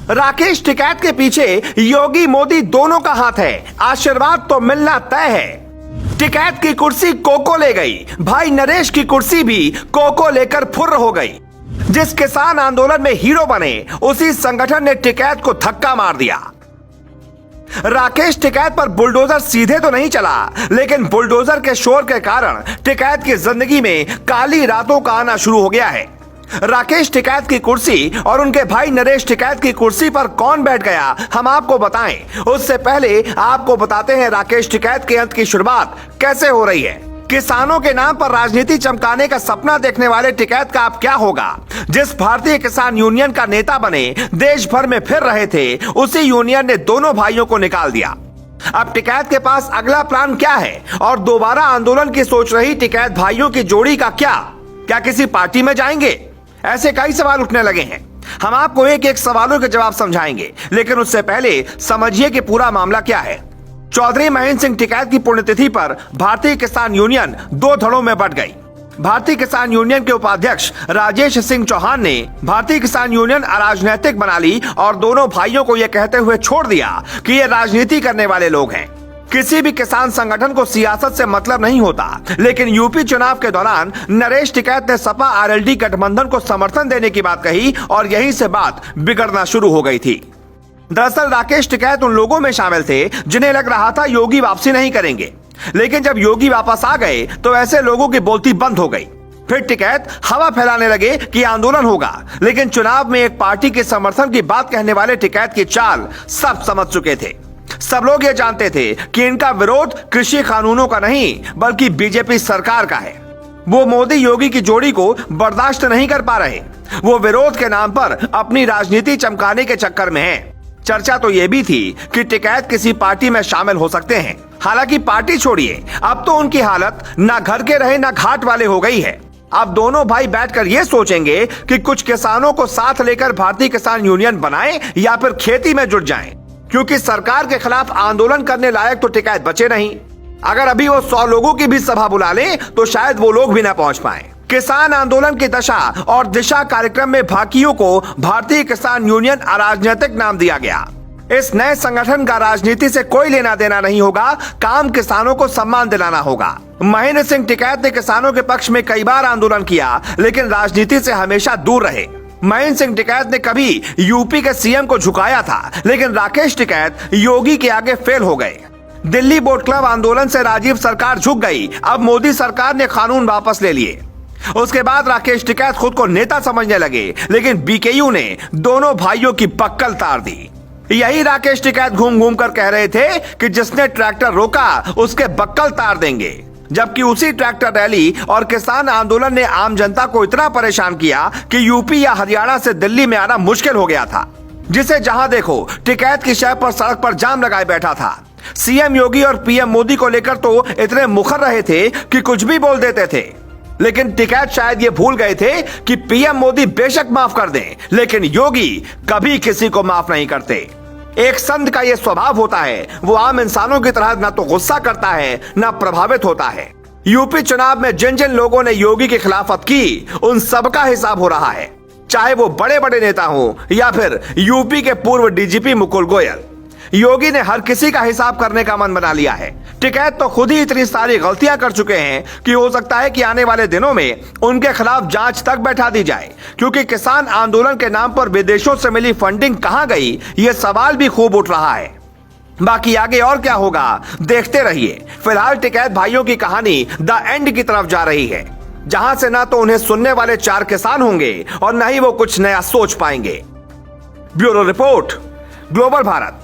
राकेश टिकैत के पीछे योगी मोदी दोनों का हाथ है, आशीर्वाद तो मिलना तय है। टिकैत की कुर्सी कोको ले गई, भाई नरेश की कुर्सी भी कोको लेकर फुर्र हो गई। जिस किसान आंदोलन में हीरो बने, उसी संगठन ने टिकैत को धक्का मार दिया। राकेश टिकैत पर बुलडोजर सीधे तो नहीं चला, लेकिन बुलडोजर के शोर के कारण टिकैत की जिंदगी में काली रातों का आना शुरू हो गया है। राकेश टिकैत की कुर्सी और उनके भाई नरेश टिकैत की कुर्सी पर कौन बैठ गया, हम आपको बताएं। उससे पहले आपको बताते हैं राकेश टिकैत के अंत की शुरुआत कैसे हो रही है। किसानों के नाम पर राजनीति चमकाने का सपना देखने वाले टिकैत का अब क्या होगा। जिस भारतीय किसान यूनियन का नेता बने देश भर में फिर रहे थे, उसी यूनियन ने दोनों भाइयों को निकाल दिया। अब टिकैत के पास अगला प्लान क्या है और दोबारा आंदोलन की सोच रही टिकैत भाइयों की जोड़ी का क्या किसी पार्टी में जाएंगे? ऐसे कई सवाल उठने लगे हैं। हम आपको एक एक सवालों के जवाब समझाएंगे, लेकिन उससे पहले समझिए कि पूरा मामला क्या है। चौधरी महेंद्र सिंह टिकैत की पुण्यतिथि पर भारतीय किसान यूनियन दो धड़ों में बंट गई। भारतीय किसान यूनियन के उपाध्यक्ष राजेश सिंह चौहान ने भारतीय किसान यूनियन अराजनैतिक बना ली और दोनों भाइयों को यह कहते हुए छोड़ दिया कि ये राजनीति करने वाले लोग हैं। किसी भी किसान संगठन को सियासत से मतलब नहीं होता, लेकिन यूपी चुनाव के दौरान नरेश टिकैत ने सपा आरएलडी गठबंधन को समर्थन देने की बात कही और यहीं से बात बिगड़ना शुरू हो गई थी। दरअसल राकेश टिकैत उन लोगों में शामिल थे जिन्हें लग रहा था योगी वापसी नहीं करेंगे, लेकिन जब योगी वापस आ गए तो ऐसे लोगों की बोलती बंद हो गई। फिर टिकैत हवा फैलाने लगे कि आंदोलन होगा, लेकिन चुनाव में एक पार्टी के समर्थन की बात कहने वाले टिकैत की चाल सब समझ चुके थे। सब लोग ये जानते थे कि इनका विरोध कृषि कानूनों का नहीं बल्कि बीजेपी सरकार का है। वो मोदी योगी की जोड़ी को बर्दाश्त नहीं कर पा रहे। वो विरोध के नाम पर अपनी राजनीति चमकाने के चक्कर में हैं। चर्चा तो ये भी थी कि टिकैत किसी पार्टी में शामिल हो सकते हैं। हालांकि पार्टी छोड़िए, अब तो उनकी हालत ना घर के रहे ना घाट वाले हो गई है। अब दोनों भाई बैठकर ये सोचेंगे कि कुछ किसानों को साथ लेकर भारतीय किसान यूनियन बनाएं या फिर खेती में जुट जाएं, क्योंकि सरकार के खिलाफ आंदोलन करने लायक तो टिकैत बचे नहीं। अगर अभी वो 100 लोगों की भी सभा बुला लें तो शायद वो लोग भी ना पहुंच पाएं। किसान आंदोलन की दशा और दिशा कार्यक्रम में भाकियों को भारतीय किसान यूनियन अराजनैतिक नाम दिया गया। इस नए संगठन का राजनीति से कोई लेना देना नहीं होगा, काम किसानों को सम्मान दिलाना होगा। महेंद्र सिंह टिकैत ने किसानों के पक्ष में कई बार आंदोलन किया, लेकिन राजनीति से हमेशा दूर रहे। महेंद्र सिंह टिकैत ने कभी यूपी के सीएम को झुकाया था, लेकिन राकेश टिकैत योगी के आगे फेल हो गए। दिल्ली बोट क्लब आंदोलन से राजीव सरकार झुक गई। अब मोदी सरकार ने कानून वापस ले लिए। उसके बाद राकेश टिकैत खुद को नेता समझने लगे, लेकिन बीकेयू ने दोनों भाइयों की बक्कल तार दी। यही राकेश टिकैत घूम घूम कर कह रहे थे कि जिसने ट्रैक्टर रोका उसके बक्कल तार देंगे, जबकि उसी ट्रैक्टर रैली और किसान आंदोलन ने आम जनता को इतना परेशान किया कि यूपी या हरियाणा से दिल्ली में आना मुश्किल हो गया था। जिसे जहां देखो टिकैत की शय पर सड़क पर जाम लगाए बैठा था। सीएम योगी और पीएम मोदी को लेकर तो इतने मुखर रहे थे कि कुछ भी बोल देते थे, लेकिन टिकैत शायद ये भूल गए थे कि पीएम मोदी बेशक माफ कर दें, लेकिन योगी कभी किसी को माफ नहीं करते। एक संत का यह स्वभाव होता है, वो आम इंसानों की तरह ना तो गुस्सा करता है ना प्रभावित होता है। यूपी चुनाव में जिन जिन लोगों ने योगी की खिलाफत की, उन सबका हिसाब हो रहा है, चाहे वो बड़े बड़े नेता हो या फिर यूपी के पूर्व डीजीपी मुकुल गोयल। योगी ने हर किसी का हिसाब करने का मन बना लिया है। टिकैत तो खुद ही इतनी सारी गलतियां कर चुके हैं कि हो सकता है कि आने वाले दिनों में उनके खिलाफ जांच तक बैठा दी जाए, क्योंकि किसान आंदोलन के नाम पर विदेशों से मिली फंडिंग कहां गई, यह सवाल भी खूब उठ रहा है। बाकी आगे और क्या होगा देखते रहिए। फिलहाल टिकैत भाइयों की कहानी द एंड की तरफ जा रही है, जहां से ना तो उन्हें सुनने वाले 4 किसान होंगे और न ही वो कुछ नया सोच पाएंगे। Bureau report, global Bharat.